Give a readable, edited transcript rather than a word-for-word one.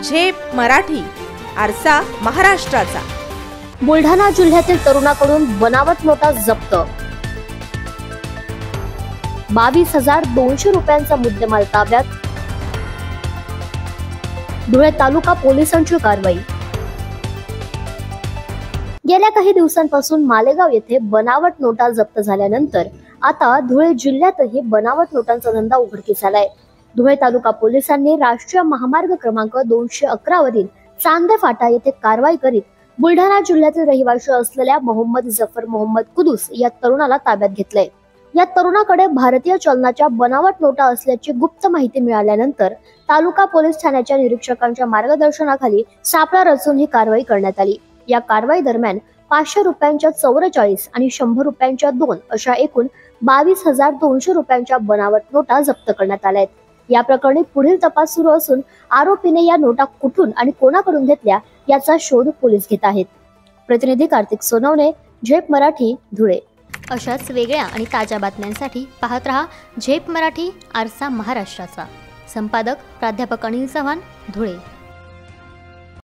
झेप मराठी, आरसा महाराष्ट्राचा। बुलढाणा जिल्ह्यातील तरुणाकडून बनावट नोटा जप्त। 22,200 रुपयांचा मुद्देमाल ताब्यात। धुळे तालुका पोलिसांची कारवाई। गेल्या काही दिवसांपासून मालेगाव येथे बनावट नोटा जप्त झाल्यानंतर आता धुळे जिल्ह्यातही बनावट नोटांचा धंदा उघडकीस आलाय। धुळे तालुका पोलिसांनी राष्ट्रीय महामार्ग क्रमांक 211 वरील चांदे फाटा येथे कारवाई करीत बुलढाणा जिल्ह्यातील रहिवासी असलेल्या मोहम्मद जफर मोहम्मद कुदूस या तरुणाला ताब्यात घेतलंय। या तरुणाकडे भारतीय चलनाच्या बनावट नोटा असल्याची गुप्त माहिती मिळाल्यानंतर तालुका पोलीस ठाण्याच्या निरीक्षकांच्या मार्गदर्शनाखाली सापळा रचून ही कारवाई करण्यात आली। या कारवाई दरम्यान 500 रुपयांच्या 44 आणि 100 रुपयांच्या 2 अशा एकूण 22,200 रुपयांच्या बनावट नोटा जप्त करण्यात आल्या आहेत। या प्रकरणी पुढील तपास सुरू असून आरोपीने या नोटा कुठून आणि कोणाकडून घेतल्या याचा शोध पोलीस घेत आहेत। प्रतिनिधी कार्तिक सोनवणे, झेप मराठी, धुळे। अशाच वेगळ्या आणि ताज्या बातम्यांसाठी पाहत रहा झेप मराठी, आरसा महाराष्ट्राचा। संपादक प्राध्यापक अनिल चव्हाण, धुळे।